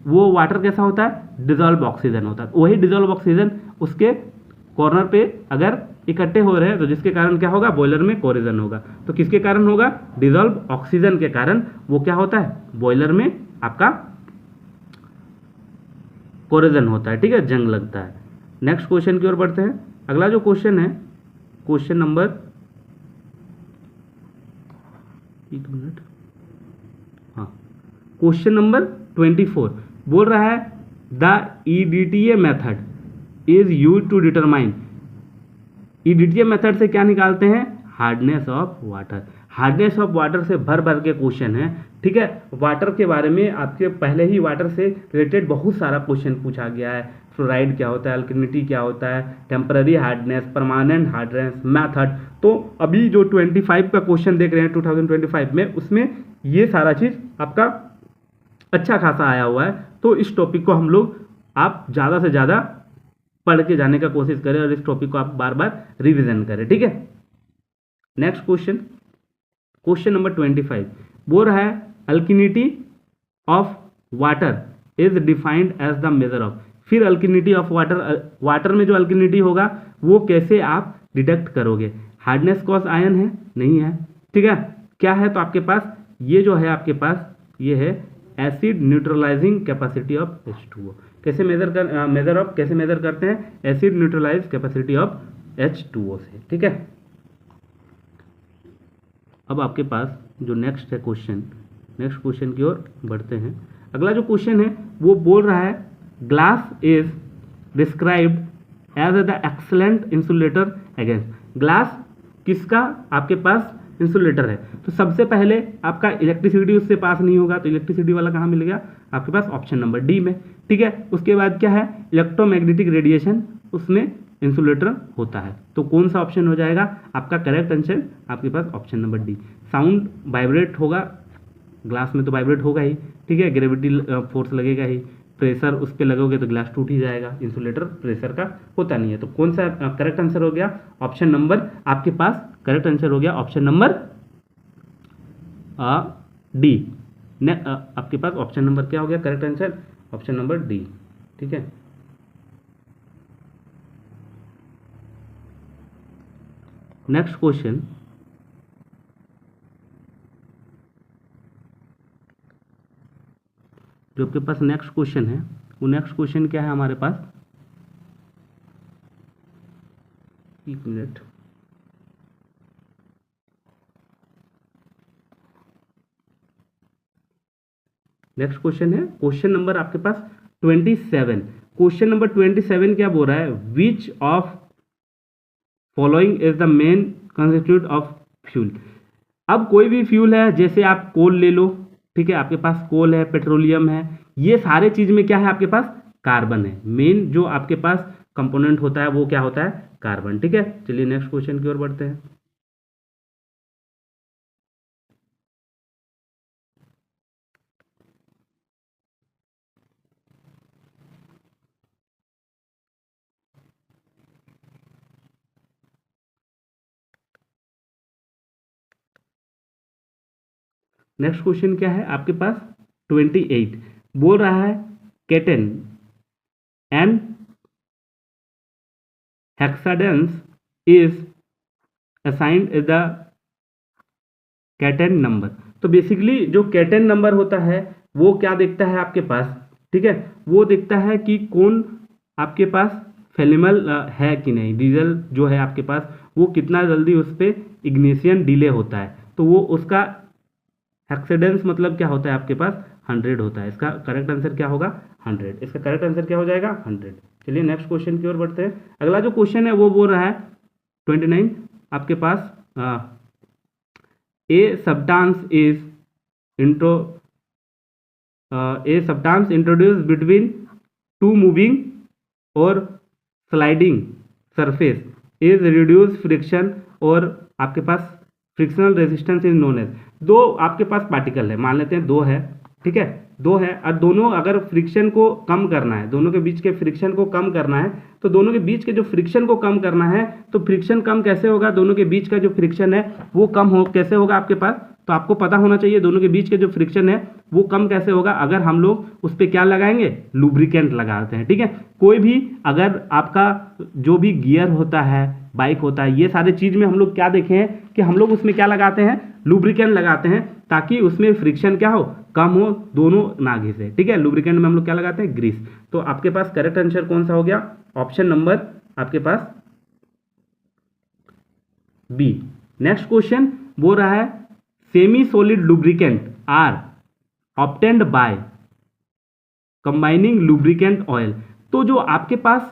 वो वाटर कैसा होता है, डिजॉल्व ऑक्सीजन होता है। वही डिजॉल्व ऑक्सीजन उसके कॉर्नर पे अगर इकट्ठे हो रहे हैं तो जिसके कारण क्या होगा, बॉयलर में कोरोजन होगा। तो किसके कारण होगा, डिजॉल्व ऑक्सीजन के कारण वो क्या होता है, बॉयलर में आपका कोरोजन होता है, ठीक है, जंग लगता है। नेक्स्ट क्वेश्चन की ओर बढ़ते हैं। अगला जो क्वेश्चन है, क्वेश्चन नंबर, एक मिनट, हाँ, क्वेश्चन नंबर 24 बोल रहा है the EDTA method is use to determine. EDTA method से क्या निकालते हैं, hardness of water. Hardness of water से भर भर के क्वेश्चन है, ठीक है। वाटर के बारे में आपके पहले ही वाटर से रिलेटेड बहुत सारा क्वेश्चन पूछा गया है। फ्लोराइड क्या होता है, अल्कलिनिटी क्या होता है, temporary hardness, permanent hardness, method. तो अभी जो 25 का क्वेश्चन देख रहे हैं 2025 में, उसमें ये सारा चीज़ आपका अच्छा खासा आया हुआ है। तो इस टॉपिक को हम लोग आप ज़्यादा से ज़्यादा पढ़ के जाने का कोशिश करें और इस टॉपिक को आप बार बार रिविजन करें, ठीक है। नेक्स्ट क्वेश्चन, क्वेश्चन नंबर 25 बोल रहा है alkalinity of water is defined as the measure of. फिर अल्किनिटी ऑफ वाटर, वाटर में जो अल्किनिटी होगा वो कैसे आप डिडक्ट करोगे। हार्डनेस कॉस आयन है, नहीं है, ठीक है, क्या है, तो आपके पास ये जो है, आपके पास ये है acid neutralising capacity of H2O। कैसे कैसे मेजर करते हैं, acid neutralise capacity of H2O से, ठीक है। अब आपके पास जो नेक्स्ट है क्वेश्चन, नेक्स्ट क्वेश्चन की ओर बढ़ते हैं। अगला जो क्वेश्चन है वो बोल रहा है glass is described as the excellent insulator against. Glass किसका आपके पास इंसुलेटर है, तो सबसे पहले आपका इलेक्ट्रिसिटी उससे पास नहीं होगा, तो इलेक्ट्रिसिटी वाला कहाँ मिलेगा, आपके पास ऑप्शन नंबर डी में, ठीक है। उसके बाद क्या है, इलेक्ट्रोमैग्नेटिक रेडिएशन, उसमें इंसुलेटर होता है। तो कौन सा ऑप्शन हो जाएगा आपका करेक्ट आंसर, आपके पास option number D. Sound vibrate होगा, ग्लास में तो वाइब्रेट होगा ही, ठीक है, ग्रेविटी फोर्स लगेगा ही, प्रेशर उस पर लगोगे तो ग्लास टूट ही जाएगा, इंसुलेटर प्रेशर का होता नहीं है। तो कौन सा करेक्ट आंसर हो गया, ऑप्शन नंबर, आपके पास करेक्ट आंसर हो गया ऑप्शन नंबर डी। आपके पास ऑप्शन नंबर क्या हो गया correct answer, option number D, ठीक है। नेक्स्ट क्वेश्चन, जो आपके पास नेक्स्ट क्वेश्चन है, वो नेक्स्ट क्वेश्चन क्या है हमारे पास, एक मिनट, नेक्स्ट क्वेश्चन है क्वेश्चन नंबर आपके पास 27। क्वेश्चन नंबर 27 क्या बोल रहा है, which of following is the main constitute of fuel. अब कोई भी फ्यूल है, जैसे आप कोल ले लो, ठीक है, आपके पास कोल है, पेट्रोलियम है, ये सारे चीज में क्या है, आपके पास कार्बन है। मेन जो आपके पास कंपोनेंट होता है वो क्या होता है, कार्बन, ठीक है। चलिए नेक्स्ट क्वेश्चन की ओर बढ़ते हैं। नेक्स्ट क्वेश्चन क्या है आपके पास 28 बोल रहा है cetane and hexadecane is assigned the cetane number. तो बेसिकली जो केटन नंबर होता है वो क्या देखता है आपके पास, ठीक है, वो देखता है कि कौन आपके पास फेलिमल है कि नहीं, डीजल जो है आपके पास वो कितना जल्दी उस पर इग्निशन डिले होता है, तो वो उसका हेक्साडेंस मतलब क्या होता है आपके पास 100 होता है। इसका करेक्ट आंसर क्या होगा? 100। इसका करेक्ट आंसर क्या हो जाएगा? 100। चलिए नेक्स्ट क्वेश्चन की ओर बढ़ते हैं। अगला जो क्वेश्चन है वो बोल रहा है 29 आपके पास, a substance is intro a substance introduce between two moving और sliding surface is reduce friction, और आपके पास frictional resistance is known as. दो आपके पास पार्टिकल है, मान लेते हैं दो है, ठीक है, दो है, और दोनों अगर फ्रिक्शन को कम करना है, दोनों के बीच के फ्रिक्शन को कम करना है, तो दोनों के बीच के जो फ्रिक्शन को कम करना है, तो फ्रिक्शन कम कैसे होगा? दोनों के बीच का जो फ्रिक्शन है वो कम हो कैसे होगा आपके पास? तो आपको पता होना चाहिए दोनों के बीच के जो फ्रिक्शन है वो कम कैसे होगा? अगर हम लोग उस पर क्या लगाएंगे? लुब्रिकेंट लगाते हैं, ठीक है। कोई भी अगर आपका जो भी गियर होता है, बाइक होता है, ये सारे चीज में हम लोग क्या देखे हैं कि हम लोग उसमें क्या लगाते हैं? लुब्रिकेंट लगाते हैं, ताकि उसमें फ्रिक्शन क्या हो? कम हो, दोनों ना घिसे, ठीक है। लुब्रिकेंट में हम लोग क्या लगाते हैं? ग्रीस। तो आपके पास करेक्ट आंसर कौन सा हो गया? ऑप्शन नंबर आपके पास बी। नेक्स्ट क्वेश्चन बोल रहा है semi solid lubricant are obtained by combining lubricant oil. तो जो आपके पास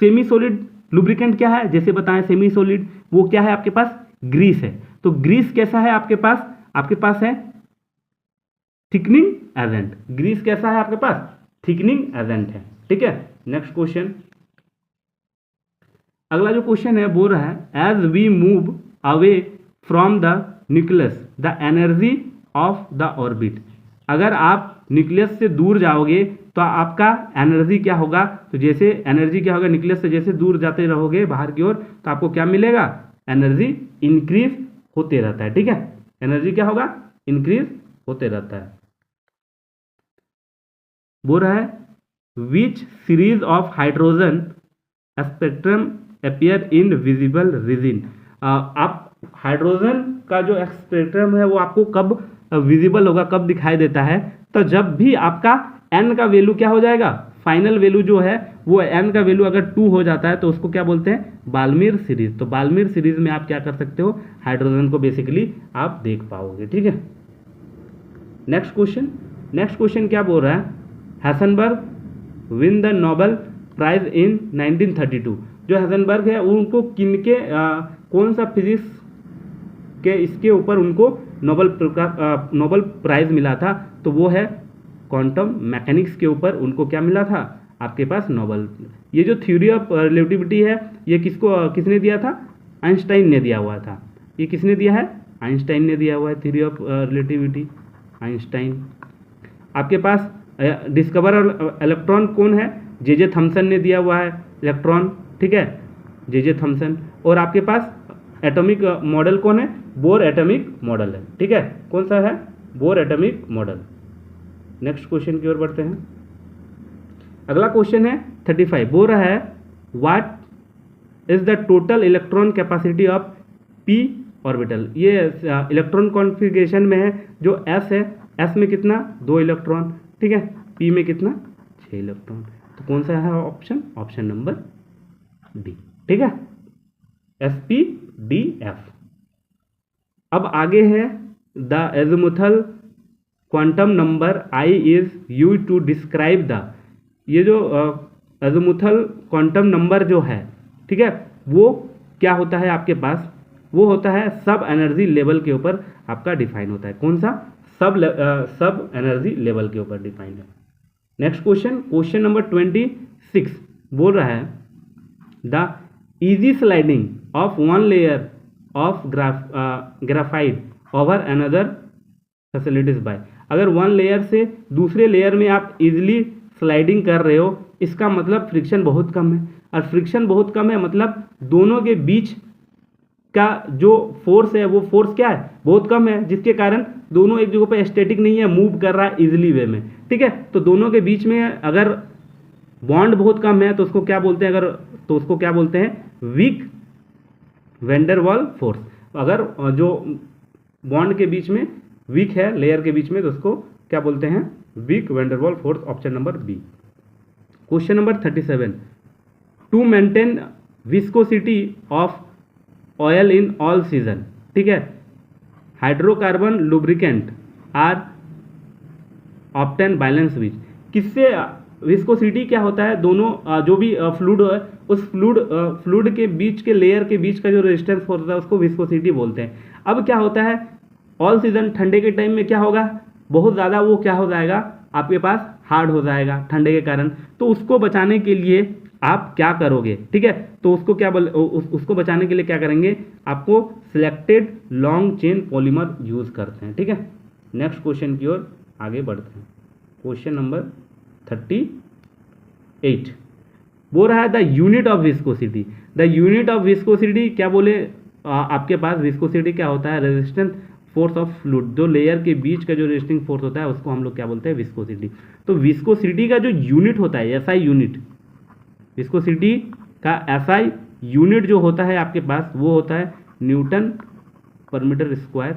सेमी सॉलिड लुब्रिकेंट क्या है? जैसे बताएं सेमी सॉलिड, वो क्या है आपके पास? ग्रीस है। तो ग्रीस कैसा है आपके पास? आपके पास है थिकनिंग एजेंट। ग्रीस कैसा है आपके पास? थिकनिंग एजेंट है, ठीक है। नेक्स्ट क्वेश्चन, अगला जो क्वेश्चन है बोल रहा है as we move away from the nucleus the energy of the orbit. अगर आप न्यूक्लियस से दूर जाओगे तो आपका एनर्जी क्या होगा? तो जैसे एनर्जी क्या होगा? न्यूक्लियस से जैसे दूर जाते रहोगे बाहर की ओर, तो आपको क्या मिलेगा? एनर्जी इंक्रीज होते रहता है, ठीक है। एनर्जी क्या होगा? इंक्रीज होते रहता है। बोल रहा है which series of hydrogen spectrum appear in visible region. आप हाइड्रोजन का जो स्पेक्ट्रम है वो आपको कब विजिबल होगा, कब दिखाई देता है? तो जब भी आपका n का वैल्यू क्या हो जाएगा? फाइनल वैल्यू जो है वो n का वैल्यू अगर 2 हो जाता है तो उसको क्या बोलते हैं? बाल्मीर सीरीज। तो बाल्मीर सीरीज में आप क्या कर सकते हो? हाइड्रोजन को बेसिकली आप देख पाओगे, ठीक है। नेक्स्ट क्वेश्चन क्या बोल रहा है? Heisenberg win the Nobel prize in 1932। जो हैसनबर्ग है उनको किनके कौन सा फिजिक्स के इसके ऊपर उनको नोबेल प्राइज मिला था? तो वो है क्वांटम मैकेनिक्स के ऊपर उनको क्या मिला था? आपके पास नोबेल। ये जो थ्योरी ऑफ रिलेटिविटी है ये किसने दिया था? आइंस्टाइन ने दिया हुआ था। ये किसने दिया है? आइंस्टाइन ने दिया हुआ है थ्योरी ऑफ रिलेटिविटी, आइंस्टाइन। आपके पास डिस्कवर इलेक्ट्रॉन कौन है? जे थॉमसन ने दिया हुआ है इलेक्ट्रॉन, ठीक है, जे थॉमसन। और आपके पास एटॉमिक मॉडल कौन है? बोर एटॉमिक मॉडल है, ठीक है। कौन सा है? Bore atomic model. Next question की ओर बढ़ते हैं। अगला क्वेश्चन है 35। बोल रहा है what is the total electron capacity of P orbital. ये इलेक्ट्रॉन कॉन्फ़िगरेशन में है। जो एस है, एस में कितना? 2 इलेक्ट्रॉन, ठीक है। पी में कितना? 6 इलेक्ट्रॉन। तो कौन सा है ऑप्शन? ऑप्शन नंबर डी, ठीक है, SPDF। अब आगे है the azimuthal quantum number I is used to describe the. ये जो एज़िमुथल क्वांटम नंबर जो है, ठीक है, वो क्या होता है आपके पास? वो होता है सब एनर्जी लेवल के ऊपर आपका डिफाइन होता है। कौन सा? सब एनर्जी लेवल के ऊपर डिफाइन है। नेक्स्ट क्वेश्चन नंबर 26 बोल रहा है the easy sliding of one layer of graphite over another facilities by. अगर वन लेयर से दूसरे लेयर में आप इजीली स्लाइडिंग कर रहे हो, इसका मतलब फ्रिक्शन बहुत कम है। और फ्रिक्शन बहुत कम है मतलब दोनों के बीच का जो फोर्स है वो फोर्स क्या है? बहुत कम है, जिसके कारण दोनों एक जगह पर स्टैटिक नहीं है, मूव कर रहा है इजिली वे में, ठीक है। तो दोनों के बीच में अगर बॉन्ड बहुत कम है तो उसको क्या बोलते हैं? Weak van der Waals force. अगर जो बॉन्ड के बीच में वीक है, लेयर के बीच में, तो उसको क्या बोलते हैं? Weak van der Waals force. Option number B. Question number 37 to maintain viscosity of oil in all season, ठीक है, hydrocarbon lubricant are obtain balance which, किससे विस्कोसिटी क्या होता है, दोनों जो भी फ्लूइड है उस फ्लूइड के बीच के लेयर के बीच का जो रेजिस्टेंस फोर्स होता है उसको विस्कोसिटी बोलते हैं। अब क्या होता है ऑल सीजन ठंडे के टाइम में क्या होगा, बहुत ज़्यादा वो क्या हो जाएगा आपके पास हार्ड हो जाएगा ठंडे के कारण, तो उसको बचाने के लिए आप क्या करोगे, ठीक है, तो उसको क्या उसको बचाने के लिए क्या करेंगे, आपको selected long chain polymer use करते हैं, ठीक है। नेक्स्ट क्वेश्चन की ओर आगे बढ़ते हैं। क्वेश्चन नंबर 38 बोल रहा है the unit of viscosity. The unit of viscosity क्या बोले, आपके पास विस्कोसिटी क्या होता है, रेजिस्टेंस फोर्स ऑफ फ्लूइड, जो लेयर के बीच का जो रेजिस्टिंग फोर्स होता है उसको हम लोग क्या बोलते हैं, विस्कोसिटी। तो विस्कोसिटी का जो यूनिट होता है एसआई यूनिट, विस्कोसिटी का एसआई यूनिट जो होता है आपके पास वो होता है न्यूटन पर मीटर स्क्वायर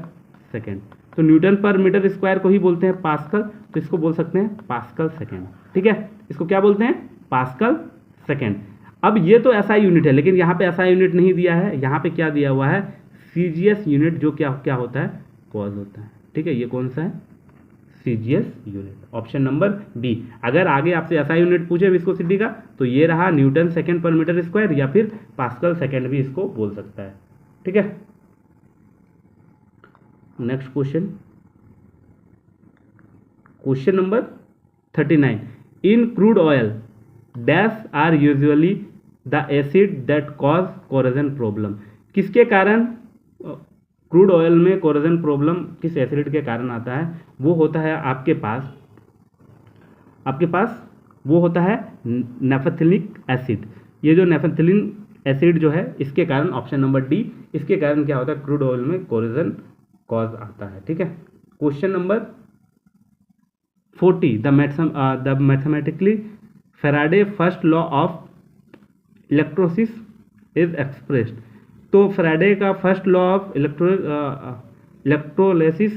सेकेंड। तो न्यूटन पर मीटर स्क्वायर को ही बोलते हैं पास्कल, तो इसको बोल सकते हैं पास्कल सेकेंड, ठीक है, इसको क्या बोलते हैं, पास्कल सेकेंड। अब ये तो एसआई यूनिट है, लेकिन यहाँ पे एसआई यूनिट नहीं दिया है, यहाँ पे क्या दिया हुआ है, सीजीएस यूनिट, जो क्या होता है, कॉज होता है, ठीक है। ये कौन सा है, CGS unit, option number B. अगर आगे आपसे एसआई यूनिट पूछे विस्कोसिटी का तो ये रहा न्यूटन सेकेंड पर मीटर स्क्वायर, या फिर पास्कल सेकेंड भी इसको बोल सकता है, ठीक है। Next question, question number 39 in crude oil dash are usually the acid that cause corrosion problem. किसके कारण क्रूड ऑयल में कोरोजन प्रॉब्लम किस एसिड के कारण आता है, वो होता है आपके पास वो होता है नेफेथिलिक एसिड। ये जो नेफेथिलिन एसिड जो है इसके कारण, ऑप्शन नंबर डी, इसके कारण क्या होता है, क्रूड ऑयल में कोरोजन कॉज आता है, ठीक है। Question number 40 the mathematically Faraday first law of electrolysis is expressed. तो फैराडे का फर्स्ट लॉ ऑफ इलेक्ट्रोलिसिस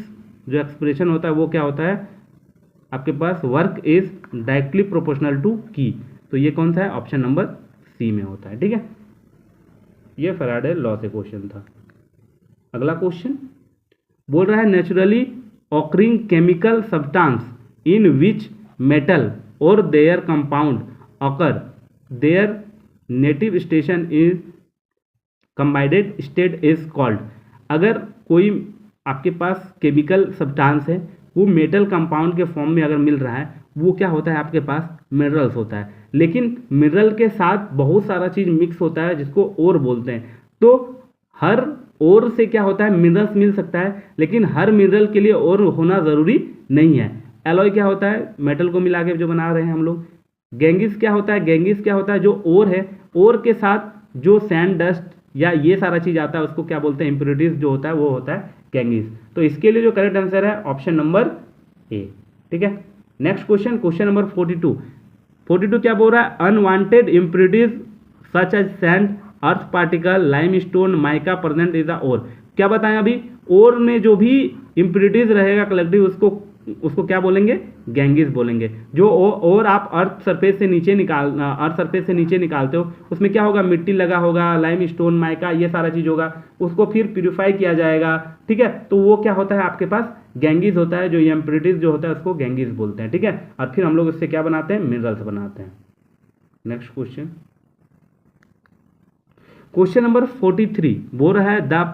जो एक्सप्रेशन होता है वो क्या होता है आपके पास, work is directly proportional to की। तो ये कौन सा है, ऑप्शन नंबर सी में होता है, ठीक है। ये फैराडे लॉ से क्वेश्चन था। अगला क्वेश्चन बोल रहा है naturally occurring chemical substance in which metal और their compound occur their native station is combined state is called. अगर कोई आपके पास केमिकल सब्सटेंस है वो मेटल कंपाउंड के फॉर्म में अगर मिल रहा है, वो क्या होता है आपके पास, मिनरल्स होता है। लेकिन मिनरल के साथ बहुत सारा चीज मिक्स होता है जिसको ओर बोलते हैं। तो हर ओर से क्या होता है, मिनरल्स मिल सकता है, लेकिन हर मिनरल के लिए ओर होना जरूरी नहीं है। एलॉय क्या होता है, मेटल को मिला के जो बना रहे हैं हम लोग। गैंगिस क्या होता है, गैंगिस क्या होता है, जो ओर है, ओर के साथ जो सैंड डस्ट या ये सारा चीज आता है उसको क्या बोलते हैं, इम्प्योरिटीज जो होता है वो होता है गैंगिस। तो इसके लिए जो करेक्ट आंसर है ऑप्शन नंबर ए, ठीक है। नेक्स्ट क्वेश्चन, क्वेश्चन नंबर 42 क्या बोल रहा है, unwanted impurities such as sand, earth particle, limestone, mica present is the ore. क्या बताएं अभी, ओर में जो भी इम्प्योरिटीज रहेगा कलेक्टिव उसको क्या बोलेंगे, गैंगिस बोलेंगे। जो और आप अर्थ सरफेस से नीचे निकालते हो उसमें क्या होगा, मिट्टी लगा होगा, लाइमस्टोन, माइका, ये सारा चीज होगा, उसको फिर प्यूरिफाई किया जाएगा, ठीक है। तो वो क्या होता है आपके पास, गैंगिस होता है। जो इम्प्योरिटीज जो होता है उसको गैंगिस बोलते हैं, ठीक है। और फिर हम लोग इससे क्या बनाते हैं, मिनरल्स बनाते हैं। नेक्स्ट क्वेश्चन, क्वेश्चन नंबर 43 बोल रहा है the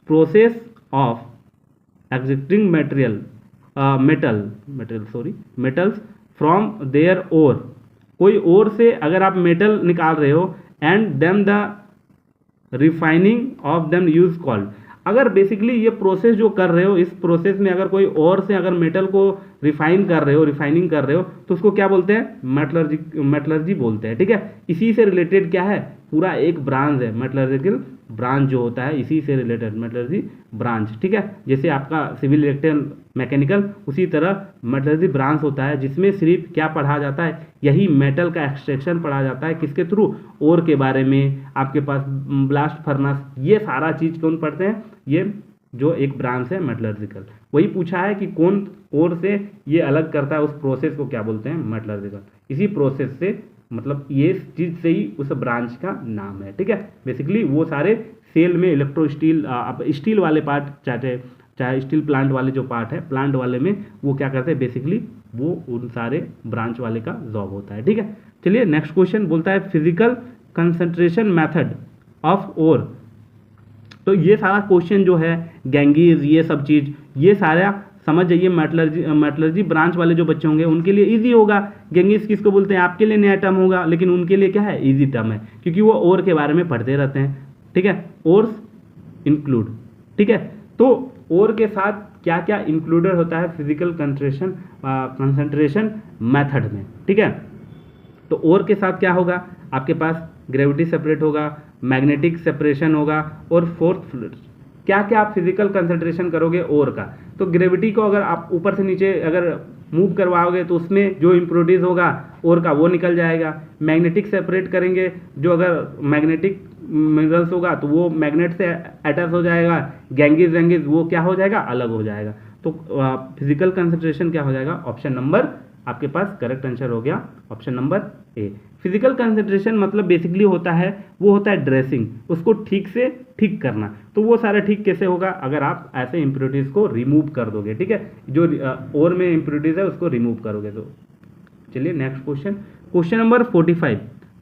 process of extracting metals from their ore. कोई ओर से अगर आप मेटल निकाल रहे हो and then the refining of them use called. अगर बेसिकली ये प्रोसेस जो कर रहे हो, इस प्रोसेस में अगर कोई और से अगर मेटल को रिफाइनिंग कर रहे हो तो उसको क्या बोलते हैं, मेटलर्जी बोलते हैं, ठीक है। इसी से रिलेटेड क्या है, पूरा एक ब्रांच है, मेटलर्जिकल ब्रांच जो होता है इसी से रिलेटेड मेटलर्जी ब्रांच, ठीक है। जैसे आपका सिविल, इलेक्ट्रिकल, मैकेनिकल, उसी तरह मेटलर्जी ब्रांच होता है जिसमें सिर्फ क्या पढ़ा जाता है, यही मेटल का एक्सट्रैक्शन पढ़ा जाता है। किसके थ्रू, ओर के बारे में, आपके पास ब्लास्ट फर्नेस, ये सारा चीज कौन पढ़ते हैं, ये जो एक ब्रांच है मेटलर्जिकल। वही पूछा है कि कौन ओर से ये अलग करता है, उस प्रोसेस को क्या बोलते हैं, मेटलर्जिकल। इसी प्रोसेस से मतलब ये चीज से ही उस ब्रांच का नाम है, ठीक है। बेसिकली वो सारे सेल में इलेक्ट्रो स्टील, स्टील वाले पार्ट, चाहे स्टील प्लांट वाले जो पार्ट है, प्लांट वाले में वो क्या करते हैं, बेसिकली वो उन सारे ब्रांच वाले का जॉब होता है। ठीक है, चलिए नेक्स्ट क्वेश्चन बोलता है physical concentration method of ore. तो ये सारा क्वेश्चन जो है गैंगीज ये सब चीज़ ये सारा समझ जाइए, मेटलर्जी ब्रांच वाले जो बच्चे होंगे उनके लिए इजी होगा। गैंगीज किसको बोलते हैं, आपके लिए नया टर्म होगा, लेकिन उनके लिए क्या है, इजी टर्म है, क्योंकि वो ओर के बारे में पढ़ते रहते हैं। ठीक है, ओर्स इंक्लूड। ठीक है, तो ओर के साथ क्या क्या इंक्लूडेड होता है फिजिकल कंसंट्रेशन मेथड में। ठीक है, तो ओर के साथ क्या होगा, आपके पास ग्रेविटी सेपरेट होगा, मैग्नेटिक सेपरेशन होगा, और फोर्थ फ्लूइड। क्या क्या आप फिजिकल कंसंट्रेशन करोगे ओर का, तो ग्रेविटी को अगर आप ऊपर से नीचे अगर मूव करवाओगे तो उसमें जो इम्प्योरिटीज होगा ओर का वो निकल जाएगा। मैग्नेटिक सेपरेट करेंगे, जो अगर मैग्नेटिक मिनरल्स होगा तो वो मैग्नेट से अटैच हो जाएगा, गैंगीज वैंगीज वो क्या हो जाएगा, अलग हो जाएगा। तो फिजिकल कंसंट्रेशन क्या हो जाएगा, ऑप्शन नंबर आपके पास करेक्ट आंसर हो गया, option number A. Physical concentration मतलब बेसिकली होता है, वो होता है ड्रेसिंग, उसको ठीक से ठीक करना। तो वो सारा ठीक कैसे होगा, अगर आप ऐसे इम्प्योरिटीज को रिमूव कर दोगे। ठीक है, जो ओर में इम्प्योरिटीज है उसको रिमूव करोगे। तो चलिए next question, question number 45,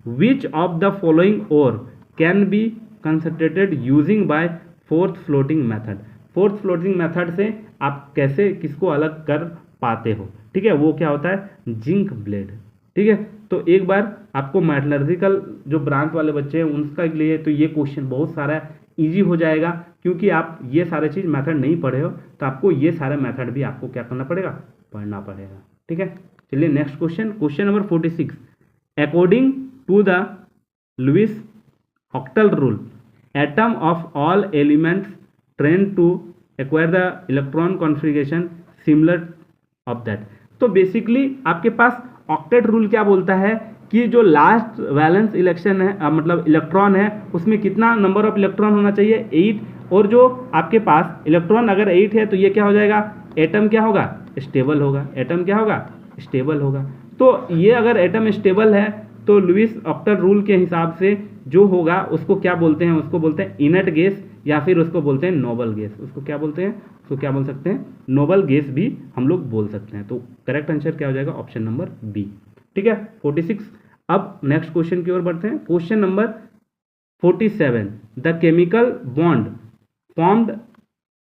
which of the following ore can be concentrated using by froth floating method. Froth floating method से आप कैसे किसको अलग कर पाते हो। ठीक है, वो क्या होता है, जिंक ब्लेड। ठीक है, तो एक बार आपको मेटलर्जिकल जो ब्रांच वाले बच्चे हैं उनका लिए तो ये क्वेश्चन बहुत सारा इजी हो जाएगा, क्योंकि आप ये सारे चीज़ मेथड नहीं पढ़े हो, तो आपको ये सारे मेथड भी आपको क्या करना पड़ेगा, पढ़ना पड़ेगा। ठीक है, चलिए next question, question number 46, according to the Lewis octal rule atom of all elements train to acquire the electron configuration similar of that. तो बेसिकली आपके पास ऑक्टेट रूल क्या बोलता है कि जो लास्ट वैलेंस इलेक्शन है मतलब इलेक्ट्रॉन है उसमें कितना नंबर ऑफ इलेक्ट्रॉन होना चाहिए, 8, और जो आपके पास इलेक्ट्रॉन अगर 8 है तो ये क्या हो जाएगा, एटम क्या होगा, स्टेबल होगा। एटम क्या होगा, स्टेबल होगा। तो ये अगर एटम स्टेबल है तो लुईस ऑक्टल रूल के हिसाब से जो होगा उसको क्या बोलते हैं, उसको बोलते हैं इनर्ट गैस, या फिर उसको बोलते हैं नोबल गैस। उसको क्या बोलते हैं, उसको क्या बोल सकते हैं, नोबल गैस भी हम लोग बोल सकते हैं। तो करेक्ट आंसर क्या हो जाएगा, ऑप्शन नंबर बी। ठीक है, 46। अब नेक्स्ट क्वेश्चन की ओर बढ़ते हैं, question number 47, the chemical bond formed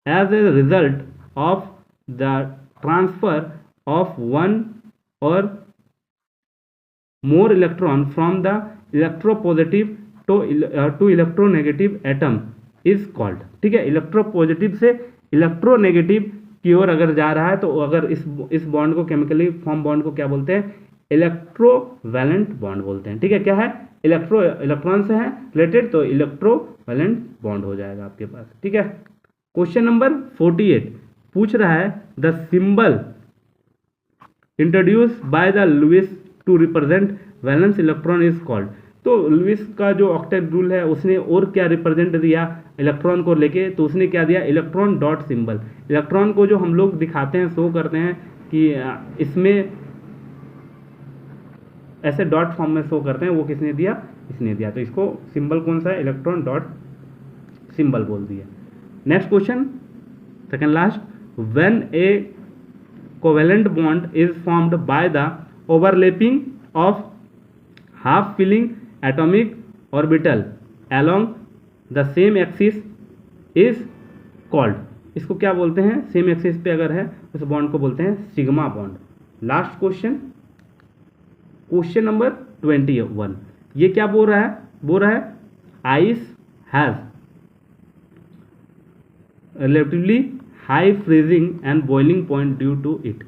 as a result of the transfer of one or more electron from the electropositive to electronegative atom is called. ठीक है, इलेक्ट्रोपॉजिटिव से इलेक्ट्रोनेगेटिव की ओर अगर जा रहा है तो अगर इस बॉन्ड को केमिकली फॉर्म बॉन्ड को क्या बोलते हैं, इलेक्ट्रोवैलेंट बॉन्ड बोलते हैं। ठीक है, क्या है, इलेक्ट्रॉन से है रिलेटेड तो इलेक्ट्रोवैलेंट बॉन्ड हो जाएगा आपके पास। ठीक है, क्वेश्चन नंबर 48 पूछ रहा है the symbol introduce by the Lewis to represent valence electron is called. तो लुईस का जो ऑक्टेट रूल है उसने और क्या रिप्रेजेंट दिया इलेक्ट्रॉन को लेके, तो उसने क्या दिया, इलेक्ट्रॉन डॉट सिंबल। इलेक्ट्रॉन को जो हम लोग दिखाते हैं, शो करते हैं कि इसमें ऐसे डॉट फॉर्म में शो करते हैं, वो किसने दिया, इसने दिया। तो इसको सिंबल कौन सा है, इलेक्ट्रॉन डॉट सिंबल बोल दिया। Next question, second last, when a covalent bond is formed by the overlapping of half filling atomic orbital along the same axis is called. इसको क्या बोलते हैं, सेम एक्सिस पे अगर है उस बॉन्ड को बोलते हैं sigma bond. Last question, question number 21, ये क्या बोल रहा है ice has relatively high freezing and boiling point due to it.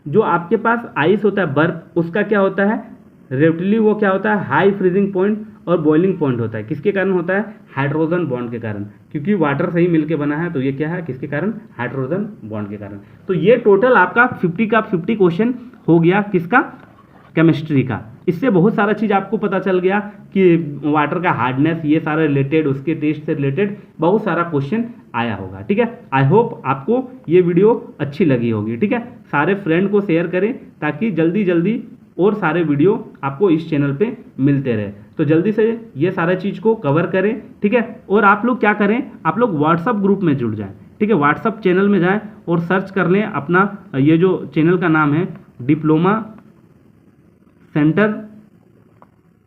जो आपके पास आइस होता है, बर्फ, उसका क्या होता है, रिलेटिवली वो क्या होता है, हाई फ्रीजिंग पॉइंट और बॉइलिंग पॉइंट होता है। किसके कारण होता है, हाइड्रोजन बॉन्ड के कारण, क्योंकि वाटर से ही मिलके बना है। तो ये क्या है, किसके कारण, हाइड्रोजन बॉन्ड के कारण। तो ये टोटल आपका 50 का 50 क्वेश्चन हो गया, किसका, केमिस्ट्री का। इससे बहुत सारा चीज़ आपको पता चल गया कि वाटर का हार्डनेस, ये सारा रिलेटेड, उसके टेस्ट से रिलेटेड बहुत सारा क्वेश्चन आया होगा। ठीक है, आई होप आपको ये वीडियो अच्छी लगी होगी। ठीक है, सारे फ्रेंड को शेयर करें ताकि जल्दी जल्दी और सारे वीडियो आपको इस चैनल पे मिलते रहे। तो जल्दी से ये सारा चीज़ को कवर करें। ठीक है, और आप लोग क्या करें, आप लोग व्हाट्सअप ग्रुप में जुड़ जाएं। ठीक है, व्हाट्सअप चैनल में जाएं और सर्च कर लें अपना, ये जो चैनल का नाम है डिप्लोमा सेंटर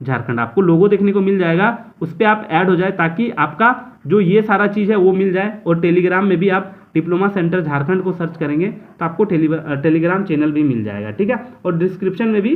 झारखंड, आपको लोगो देखने को मिल जाएगा, उस पर आप ऐड हो जाए ताकि आपका जो ये सारा चीज़ है वो मिल जाए। और टेलीग्राम में भी आप डिप्लोमा सेंटर झारखंड को सर्च करेंगे तो आपको टेलीग्राम चैनल भी मिल जाएगा, ठीक है। और डिस्क्रिप्शन में भी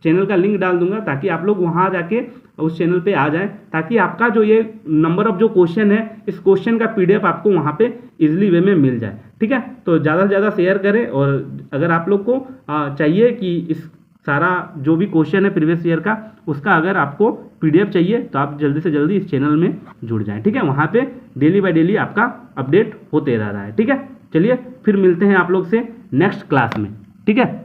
चैनल का लिंक डाल दूंगा ताकि आप लोग वहाँ जाके उस चैनल पे आ जाएं, ताकि आपका जो ये नंबर ऑफ जो क्वेश्चन है, इस क्वेश्चन का PDF आपको वहाँ पे इजीली वे में मिल जाए, ठीक है। तो ज़्यादा से ज़्यादा शेयर करें, और अगर आप लोग को चाहिए कि इस सारा जो भी क्वेश्चन है प्रीवियस ईयर का, उसका अगर आपको PDF चाहिए तो आप जल्दी से जल्दी इस चैनल में जुड़ जाएं, ठीक है। वहाँ पे डेली बाय डेली आपका अपडेट होते रह रहा है, ठीक है। चलिए फिर मिलते हैं आप लोग से नेक्स्ट क्लास में, ठीक है।